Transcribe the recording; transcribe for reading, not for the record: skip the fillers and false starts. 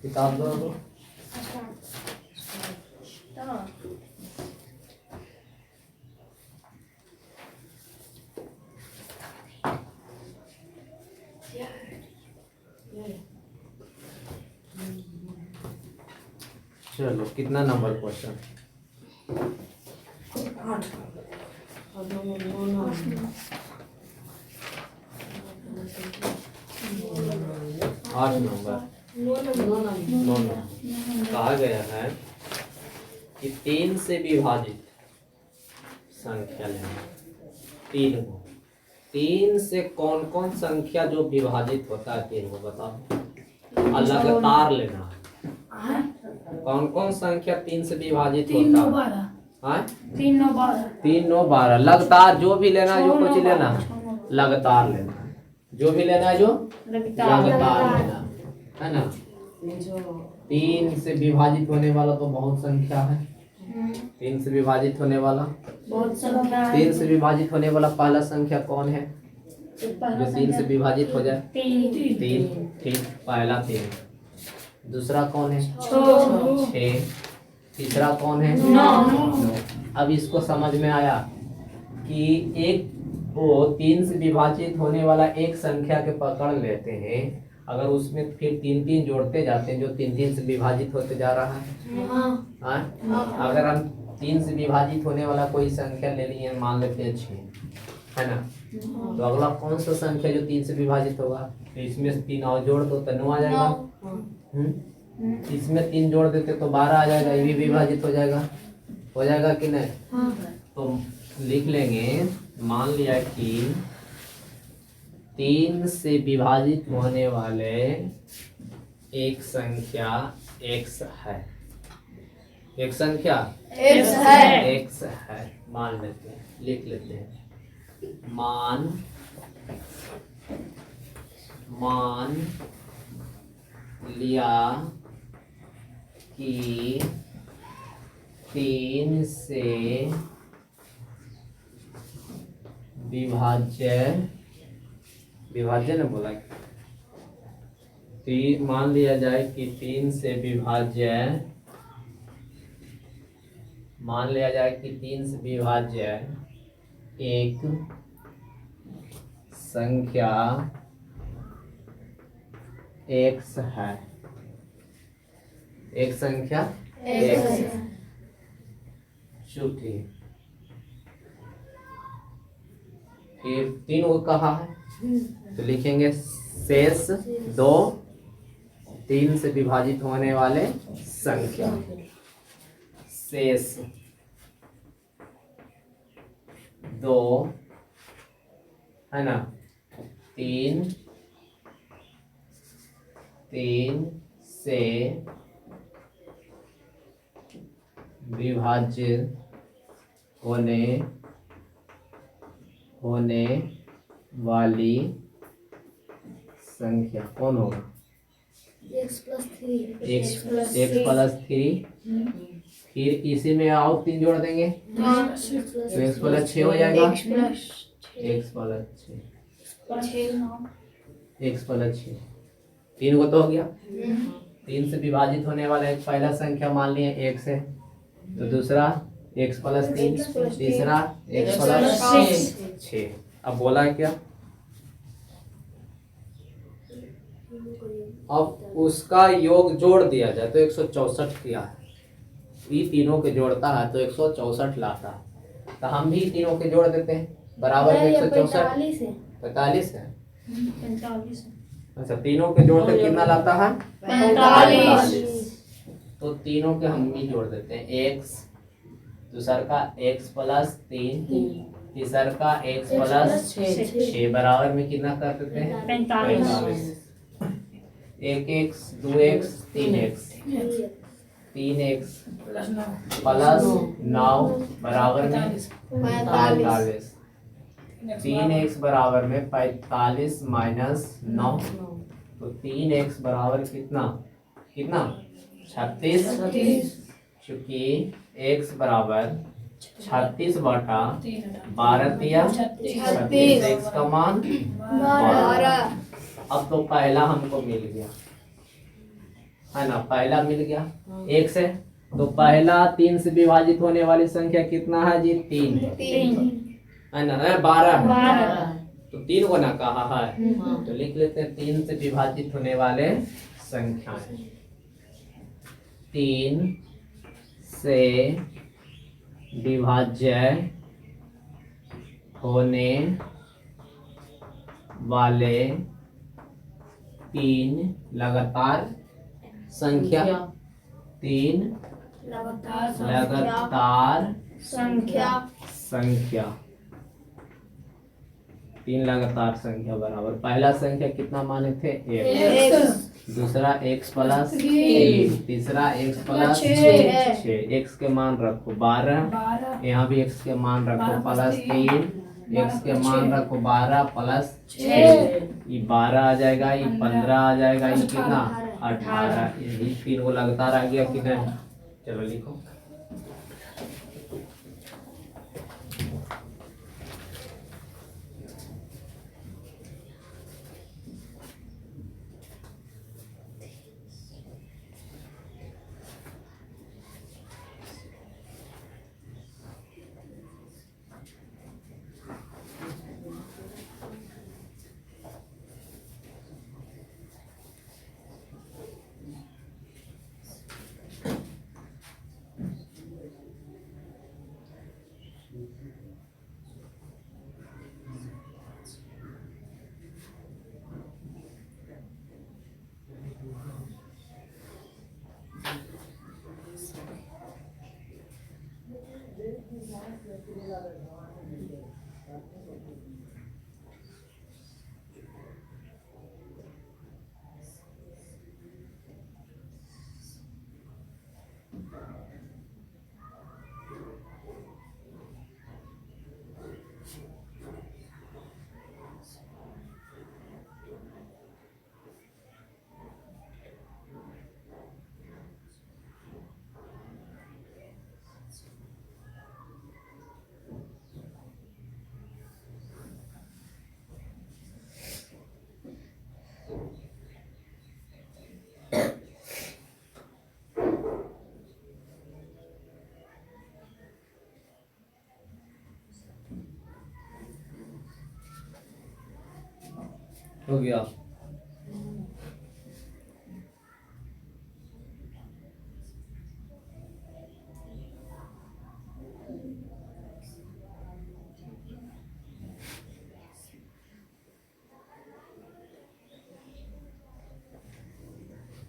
किताब दो तो। चलो कितना नंबर क्वेश्चन? 8 नंबर। 9 कहा गया है कि 3 से विभाजित संख्या लेना। 3 को 3 से कौन कौन संख्या जो विभाजित होता है 3 को बताओ। लगातार लेना है। कौन कौन संख्या 3 से विभाजित होता है? 3 9 12। 3 9 12 लगातार जो भी लेना, जो कुछ लेना लगातार लेना है। जो भी लेना है जो लगातार लेना है ना। 3 से विभाजित होने वाला तो बहुत संख्या है। 3 से विभाजित होने वाला बहुत संख्या है। 3 से विभाजित होने वाला पहला संख्या कौन है जो 3 से विभाजित हो जाए? 3। ठीक, पहला 3। दूसरा कौन है? 6। तीसरा कौन है? 9। अब इसको समझ में आया कि एक वो 3 से विभाजित होने वाला एक संख्या के पकड़ लेते हैं, अगर उसमें फिर 3 3 जोड़ते जाते हैं जो 3 3 से विभाजित होते जा रहा है। हाँ? अगर हम 3 से विभाजित होने वाला कोई संख्या ले लिए, मान लेते हैं 6, है ना, तो अगला कौन सा संख्या जो 3 से विभाजित होगा? तो इसमें से 3 और जोड़ दो तो 9 आ जाएगा। इसमें 3 जोड़ देते तो 12 आ जाएगा। ये भी विभाजित हो जाएगा कि नहीं? तो लिख लेंगे, मान लिया कि 3 से विभाजित होने वाले एक संख्या x है। एक संख्या x है मान लेते हैं, लिख लेते हैं। मान लिया कि 3 से विभाज्य ने बोला कि मान लिया जाए कि 3 से विभाज्य एक संख्या x है। एक संख्या x है। चुप। फिर 3 को कहा है तो लिखेंगे शेष 2 3 से विभाजित होने वाले संख्या। शेष 2 है ना, 3 से विभाजित होने वाली संख्या कौन होगा? x + 3। x + 3। फिर इसी में आओ 3 जोड़ देंगे तो x + 6 हो जाएगा। x + 6 3 को तो हो गया। 3 से विभाजित होने वाला एक पहला संख्या मान लिए x है, तो दूसरा x + 3, तीसरा x + 6। अब बोला है क्या? अब उसका योग जोड़ दिया जाए तो 164 किया है। ये तीनों के जोड़ता है तो 164 लाता है। तो हम भी तीनों के जोड़ देते हैं, बराबर में 164 45 है। अच्छा, तीनों के जोड़ के कितना लाता है? 45। तो तीनों के हम भी जोड़ देते हैं। x दूसर का x + 3, तीसर का x + 6 बराबर में कितना कर देते हैं? 45। 1x 2x 3x 3x + 9 बराबर में 45। 3x बराबर में 45 - 9, तो 3x बराबर कितना 36। चूंकि x बराबर 36/12 दिया, 36 x का मान 12। अब तो पहला हमको मिल गया, है ना, पहला मिल गया 1 से, तो पहला 3 से विभाजित होने वाली संख्या कितना है जी? 3 है ना, 12 तो 3 को ना कहा है, तो लिख लेते हैं 3 से विभाजित होने वाले संख्याएं। 3 से विभाज्य होने वाले 3 लगातार संख्या, 3 लगातार संख्या 3 लगातार संख्या बराबर पहला संख्या कितना माने थे? 1, दूसरा x प्लस 3, तीसरा x प्लस 6, x के मान रखो 12, यहाँ भी x के मान रखो प्लस 3, x के मान रखो 12 प्लस 6, ये 12 आ जाएगा, ये 15 आ जाएगा, ये कितना? 18। यही 3 को लगातार आ गया कि नहीं? चलो लिखो। हो गया।